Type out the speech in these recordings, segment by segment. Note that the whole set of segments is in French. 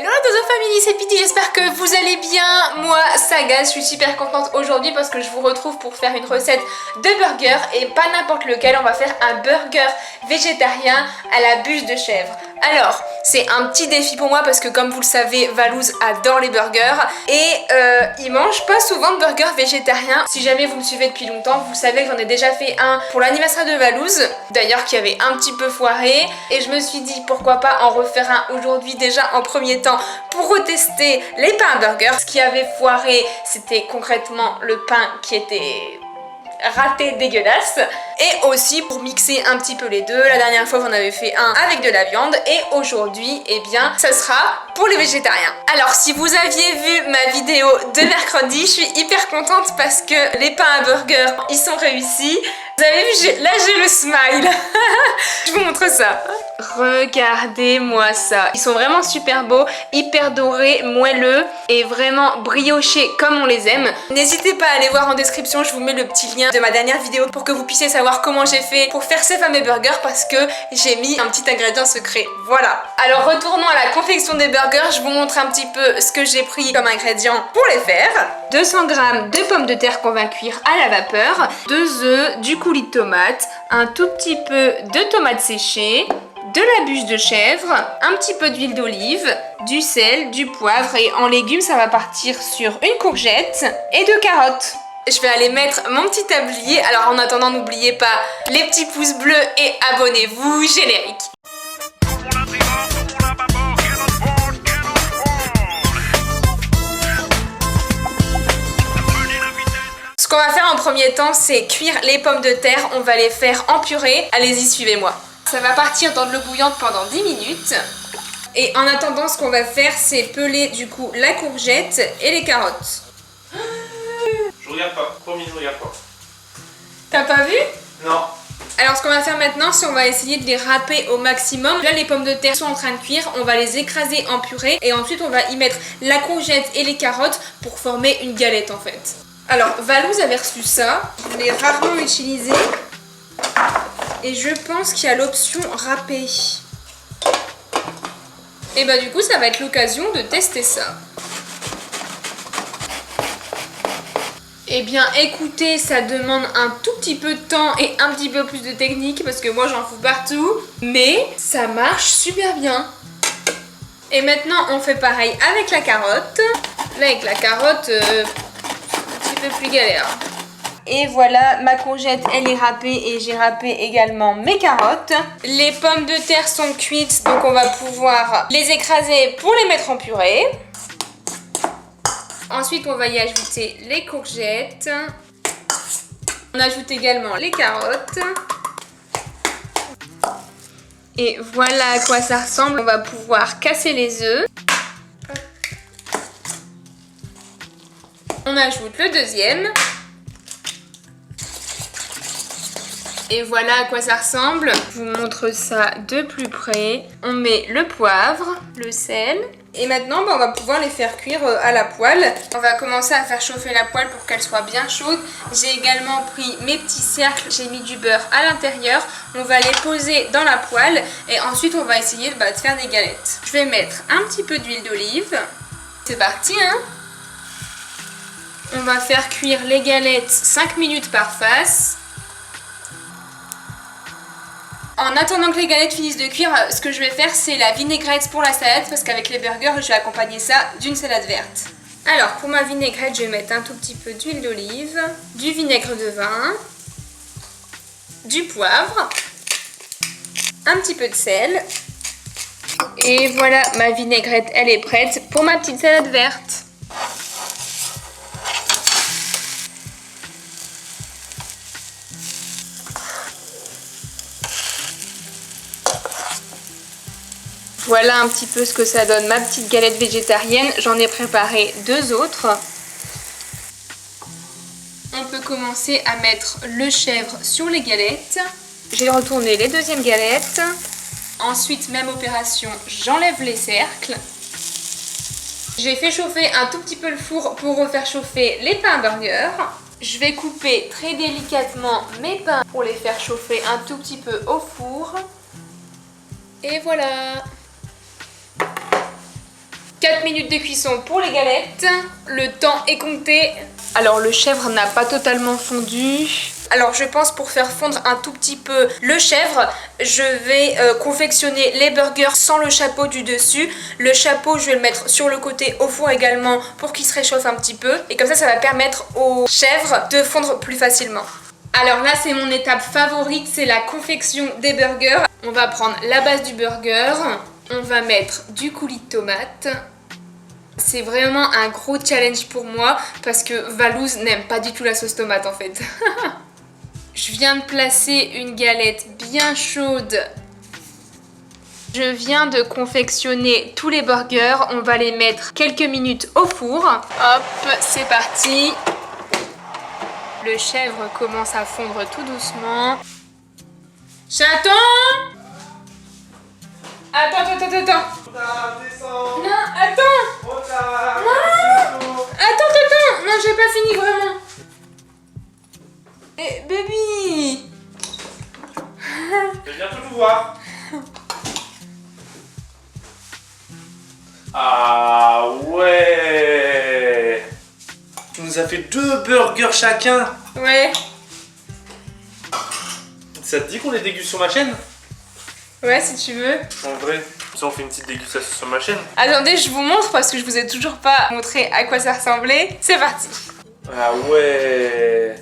Hello Dozo Family, c'est Pity, j'espère que vous allez bien. Moi, Saga, je suis super contente aujourd'hui parce que je vous retrouve pour faire une recette de burger et pas n'importe lequel, on va faire un burger végétarien à la bûche de chèvre. Alors, c'est un petit défi pour moi parce que comme vous le savez, Valouz adore les burgers et il mange pas souvent de burgers végétariens. Si jamais vous me suivez depuis longtemps, vous savez que j'en ai déjà fait un pour l'anniversaire de Valouz, d'ailleurs qui avait un petit peu foiré, et je me suis dit pourquoi pas en refaire un aujourd'hui déjà en premier temps pour retester les pains burgers. Ce qui avait foiré, c'était concrètement le pain qui était raté, dégueulasse, et aussi pour mixer un petit peu les deux. La dernière fois on avait fait un avec de la viande et aujourd'hui eh bien ça sera pour les végétariens. Alors si vous aviez vu ma vidéo de mercredi, je suis hyper contente parce que les pains à burger ils sont réussis. Vous avez vu, là j'ai le smile. Je vous montre ça. Regardez-moi ça. Ils sont vraiment super beaux, hyper dorés, moelleux et vraiment briochés comme on les aime. N'hésitez pas à aller voir en description, je vous mets le petit lien de ma dernière vidéo pour que vous puissiez savoir comment j'ai fait pour faire ces fameux burgers parce que j'ai mis un petit ingrédient secret. Voilà. Alors retournons à la confection des burgers, je vous montre un petit peu ce que j'ai pris comme ingrédients pour les faire. 200 g de pommes de terre qu'on va cuire à la vapeur, 2 œufs, du coulis de tomate, un tout petit peu de tomates séchées, de la bûche de chèvre, un petit peu d'huile d'olive, du sel, du poivre et en légumes ça va partir sur une courgette et 2 carottes. Je vais aller mettre mon petit tablier. Alors en attendant n'oubliez pas les petits pouces bleus et abonnez-vous, générique. Ce qu'on va faire en premier temps c'est cuire les pommes de terre, on va les faire en purée. Allez-y, suivez-moi. Ça va partir dans de l'eau bouillante pendant 10 minutes. Et en attendant, ce qu'on va faire, c'est peler du coup la courgette et les carottes. Je regarde pas, promis, je regarde pas. T'as pas vu? Non. Alors ce qu'on va faire maintenant, c'est on va essayer de les râper au maximum. Là les pommes de terre sont en train de cuire, on va les écraser en purée. Et ensuite on va y mettre la courgette et les carottes pour former une galette en fait. Alors Valouz avait reçu ça, je l'ai rarement utilisé. Et je pense qu'il y a l'option râpée. Et bah du coup ça va être l'occasion de tester ça. Eh bien écoutez, ça demande un tout petit peu de temps et un petit peu plus de technique parce que moi j'en fous partout. Mais ça marche super bien. Et maintenant on fait pareil avec la carotte. Là avec la carotte, un petit peu plus galère. Et voilà, ma courgette elle est râpée et j'ai râpé également mes carottes. Les pommes de terre sont cuites, donc on va pouvoir les écraser pour les mettre en purée. Ensuite on va y ajouter les courgettes. On ajoute également les carottes. Et voilà à quoi ça ressemble. On va pouvoir casser les œufs. On ajoute le deuxième. Et voilà à quoi ça ressemble. Je vous montre ça de plus près. On met le poivre, le sel. Et maintenant, on va pouvoir les faire cuire à la poêle. On va commencer à faire chauffer la poêle pour qu'elle soit bien chaude. J'ai également pris mes petits cercles. J'ai mis du beurre à l'intérieur. On va les poser dans la poêle. Et ensuite, on va essayer de faire des galettes. Je vais mettre un petit peu d'huile d'olive. C'est parti, hein? On va faire cuire les galettes 5 minutes par face. En attendant que les galettes finissent de cuire, ce que je vais faire c'est la vinaigrette pour la salade parce qu'avec les burgers je vais accompagner ça d'une salade verte. Alors pour ma vinaigrette je vais mettre un tout petit peu d'huile d'olive, du vinaigre de vin, du poivre, un petit peu de sel. Et voilà, ma vinaigrette elle est prête pour ma petite salade verte. Voilà un petit peu ce que ça donne, ma petite galette végétarienne. J'en ai préparé 2 autres. On peut commencer à mettre le chèvre sur les galettes. J'ai retourné les deuxièmes galettes. Ensuite, même opération, j'enlève les cercles. J'ai fait chauffer un tout petit peu le four pour refaire chauffer les pains burger. Je vais couper très délicatement mes pains pour les faire chauffer un tout petit peu au four. Et voilà! 4 minutes de cuisson pour les galettes. Le temps est compté. Alors le chèvre n'a pas totalement fondu. Alors je pense pour faire fondre un tout petit peu le chèvre, je vais confectionner les burgers sans le chapeau du dessus. Le chapeau je vais le mettre sur le côté au four également pour qu'il se réchauffe un petit peu. Et comme ça va permettre au chèvre de fondre plus facilement. Alors là c'est mon étape favorite, c'est la confection des burgers. On va prendre la base du burger, on va mettre du coulis de tomate. C'est vraiment un gros challenge pour moi parce que Valouz n'aime pas du tout la sauce tomate en fait. Je viens de placer une galette bien chaude. Je viens de confectionner tous les burgers. On va les mettre quelques minutes au four. Hop, c'est parti. Le chèvre commence à fondre tout doucement. Chaton! Attends. Descends. Non, attends! Non! Attends! Non, j'ai pas fini vraiment. Eh, baby! Je viens bientôt vous voir. Ah ouais. Tu nous as fait 2 burgers chacun. Ouais. Ça te dit qu'on les déguste sur ma chaîne? Ouais, si tu veux. En vrai, si on fait une petite dégustation sur ma chaîne. Attendez, je vous montre parce que je vous ai toujours pas montré à quoi ça ressemblait. C'est parti. Ah ouais.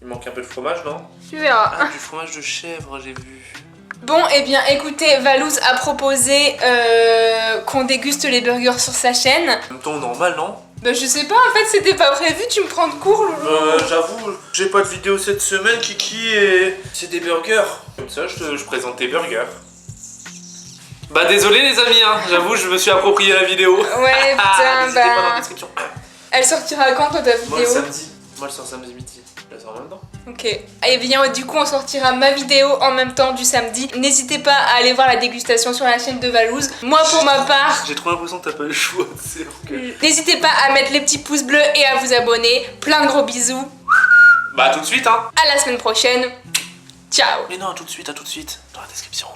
Il manque un peu de fromage, non? Tu verras. Ah, du fromage de chèvre, j'ai vu. Bon, eh bien, écoutez, Valouz a proposé qu'on déguste les burgers sur sa chaîne. En même temps, normal, non? Bah, je sais pas, en fait, c'était pas prévu. Tu me prends de court, loulou. J'avoue, j'ai pas de vidéo cette semaine, Kiki, et c'est des burgers. Comme ça, je présente tes burgers. Bah désolé les amis, hein. J'avoue, je me suis approprié la vidéo. Ouais, putain, N'hésitez pas dans la bah... description. Elle sortira quand, toi, ta Moi le vidéo? samedi. Moi le sors samedi midi. Je la sors en même temps. Ok. Et bien, du coup, on sortira ma vidéo en même temps du samedi. N'hésitez pas à aller voir la dégustation sur la chaîne de Valouz. Moi, pour ma part... J'ai trop l'impression que t'as pas le choix, c'est que... N'hésitez pas à mettre les petits pouces bleus et à vous abonner. Plein de gros bisous. Bah tout de suite, hein. À la semaine prochaine. Ciao. Mais non, à tout de suite, dans la description.